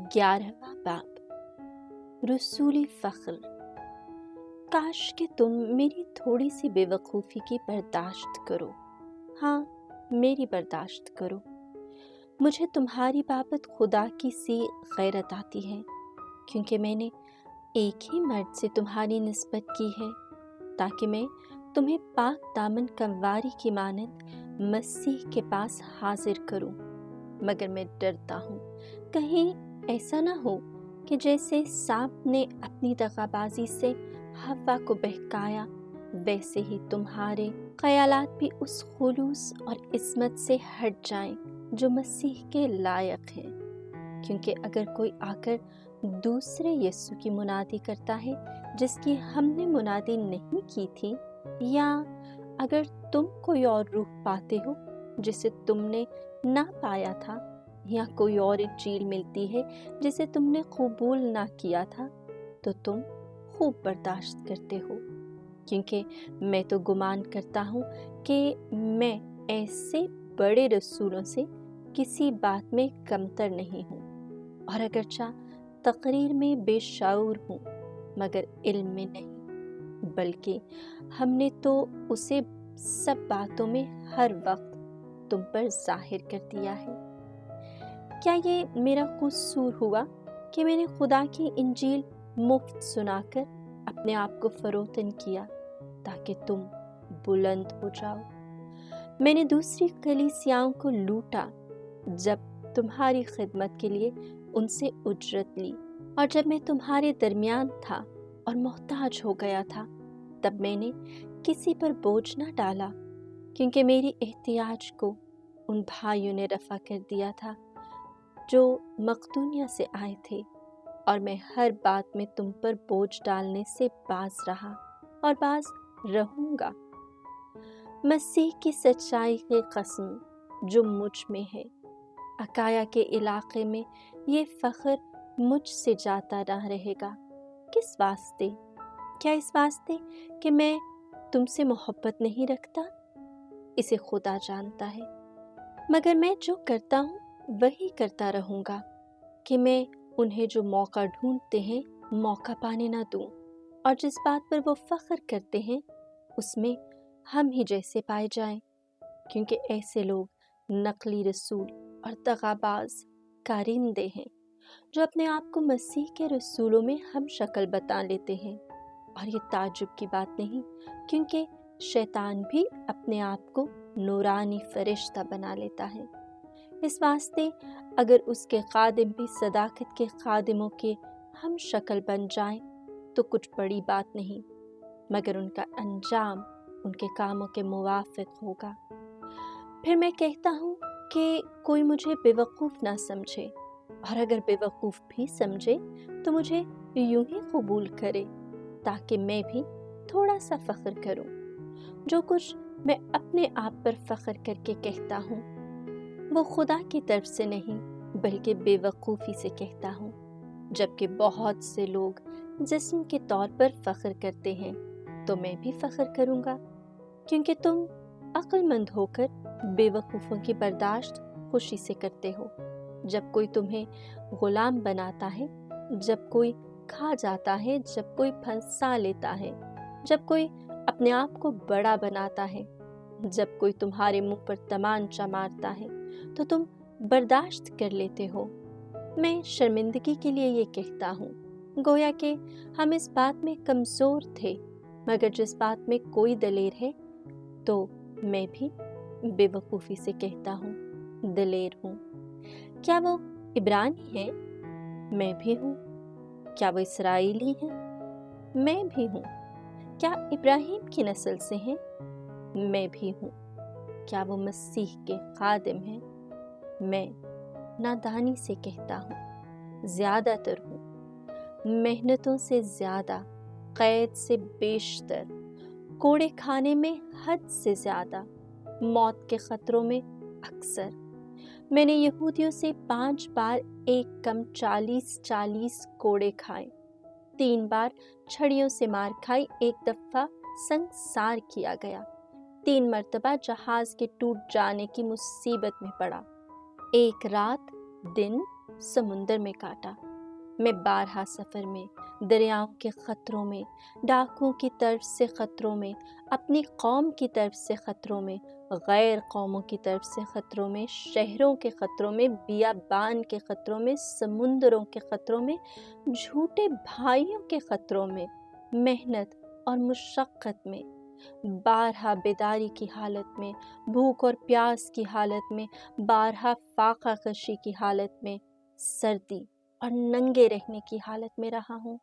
11वां बाब रसूली फ़ख्र। काश कि तुम मेरी थोड़ी सी बेवकूफ़ी की बर्दाश्त करो। हाँ, मेरी बर्दाश्त करो। मुझे तुम्हारी बाबत खुदा की सी गैरत आती है, क्योंकि मैंने एक ही मर्द से तुम्हारी निस्बत की है, ताकि मैं तुम्हें पाक दामन कंवारी की मानद मसीह के पास हाजिर करूं। मगर मैं डरता हूँ कहीं ऐसा ना हो कि जैसे सांप ने अपनी दगाबाजी से हवा को बहकाया, वैसे ही तुम्हारे ख्यालात भी उस खुलूस और इस्मत से हट जाएं जो मसीह के लायक है। क्योंकि अगर कोई आकर दूसरे यीशु की मुनादी करता है जिसकी हमने मुनादी नहीं की थी, या अगर तुम कोई और रूह पाते हो जिसे तुमने ना पाया था, या कोई और इंजील मिलती है जिसे तुमने कबूल ना किया था, तो तुम खूब बर्दाश्त करते हो। क्योंकि मैं तो गुमान करता हूँ कि मैं ऐसे बड़े रसूलों से किसी बात में कमतर नहीं हूँ, और अगरचा तकरीर में बेशऊर हूँ मगर इल्म में नहीं, बल्कि हमने तो उसे सब बातों में हर वक्त तुम पर जाहिर कर दिया है। क्या ये मेरा कसूर हुआ कि मैंने खुदा की इंजील मुफ्त सुनाकर अपने आप को फरोतन किया ताकि तुम बुलंद हो जाओ? मैंने दूसरी कलीसियाओं को लूटा जब तुम्हारी खिदमत के लिए उनसे उजरत ली, और जब मैं तुम्हारे दरमियान था और मोहताज हो गया था, तब मैंने किसी पर बोझ न डाला, क्योंकि मेरी एहतियाज को उन भाइयों ने रफा कर दिया था जो मकदूनिया से आए थे, और मैं हर बात में तुम पर बोझ डालने से बाज रहा और बाज रहूंगा। मसीह की सच्चाई की कसम जो मुझ में है, अकाया के इलाके में ये फ़ख्र मुझसे जाता रह रहेगा। किस वास्ते? क्या इस वास्ते कि मैं तुमसे मोहब्बत नहीं रखता? इसे खुदा जानता है। मगर मैं जो करता हूँ वही करता रहूँगा कि मैं उन्हें जो मौका ढूंढते हैं मौका पाने ना दूँ, और जिस बात पर वो फ़ख्र करते हैं उसमें हम ही जैसे पाए जाएं, क्योंकि ऐसे लोग नकली रसूल और दगाबाज कारिंदे हैं जो अपने आप को मसीह के रसूलों में हम शक्ल बता लेते हैं। और ये ताज्जुब की बात नहीं, क्योंकि शैतान भी अपने आप को नूरानी फरिश्ता बना लेता है। इस वास्ते अगर उसके खादिम भी सदाकत के खादिमों के हम शक्ल बन जाएं तो कुछ बड़ी बात नहीं, मगर उनका अंजाम उनके कामों के मुवाफिक होगा। फिर मैं कहता हूँ कि कोई मुझे बेवकूफ़ ना समझे, और अगर बेवकूफ़ भी समझे तो मुझे यूं ही कबूल करे, ताकि मैं भी थोड़ा सा फ़ख्र करूं। जो कुछ मैं अपने आप पर फ़ख्र करके कहता हूँ वो खुदा की तरफ से नहीं बल्कि बेवकूफ़ी से कहता हूँ। जबकि बहुत से लोग जिस्म के तौर पर फ़ख्र करते हैं, तो मैं भी फ़ख्र करूँगा, क्योंकि तुम अक्लमंद होकर बेवकूफ़ों की बर्दाश्त खुशी से करते हो। जब कोई तुम्हें गुलाम बनाता है, जब कोई खा जाता है, जब कोई फंसा लेता है, जब कोई अपने आप को बड़ा बनाता है, जब कोई तुम्हारे मुंह पर तमांचा मारता है, तो तुम बर्दाश्त कर लेते हो। मैं शर्मिंदगी के लिए ये कहता हूँ, गोया कि हम इस बात में कमज़ोर थे, मगर जिस बात में कोई दलेर है तो मैं भी बेवकूफ़ी से कहता हूँ दलेर हूँ। क्या वो इब्रानी है? मैं भी हूँ। क्या वो इसराइली है? मैं भी हूँ। क्या इब्राहिम की नस्ल से हैं? मैं भी हूँ। क्या वो मसीह के खादिम हैं? मैं नादानी से कहता हूँ ज़्यादातर हूँ, मेहनतों से ज़्यादा, क़ैद से बेशतर, कोड़े खाने में हद से ज़्यादा, मौत के ख़तरों में अक्सर। मैंने यहूदियों से 5 बार एक कम 40 कोड़े खाए, 3 बार छड़ियों से मार खाई, 1 दफ़ा संसार किया गया, 3 मरतबा जहाज़ के टूट जाने की मुसीबत में पड़ा, 1 रात दिन समुंदर में काटा। मैं बारहा सफ़र में, दरियाओं के ख़तरों में, डाकुओं की तरफ से ख़तरों में, अपनी कौम की तरफ से ख़तरों में, गैर कौमों की तरफ से ख़तरों में, शहरों के ख़तरों में, बियाबान के ख़तरों में, समुंदरों के ख़तरों में, झूठे भाइयों के ख़तरों में, मेहनत और मुशक्क़त में, बारहा बेदारी की हालत में, भूख और प्यास की हालत में, बारहा फाका कशी की हालत में, सर्दी और नंगे रहने की हालत में रहा हूँ।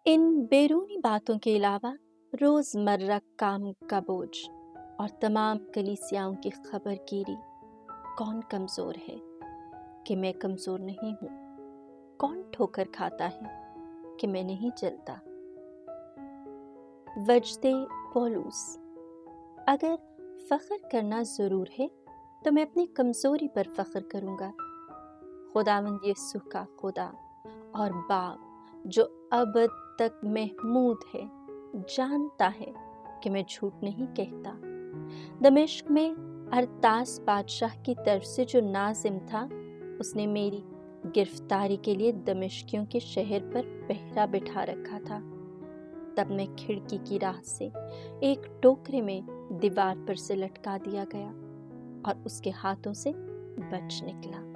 इन बैरूनी बातों के अलावा रोज़मर्रा काम का बोझ और तमाम कलीसियाओं की खबरगीरी। कौन कमज़ोर है कि मैं कमज़ोर नहीं हूँ? कौन ठोकर खाता है कि मैं नहीं जलता? वजदे पौलुस। अगर फ़ख्र करना ज़रूर है तो मैं अपनी कमज़ोरी पर फ़ख्र करूँगा। खुदावंद यीशु का खुदा और बाप जो अब तक महमूद है जानता है कि मैं झूठ नहीं कहता। दमिश्क में अरतास बादशाह की तरफ से जो नाज़िम था, उसने मेरी गिरफ्तारी के लिए दमिश्कियों के शहर पर पहरा बिठा रखा था। तब मैं खिड़की की राह से एक टोकरे में दीवार पर से लटका दिया गया और उसके हाथों से बच निकला।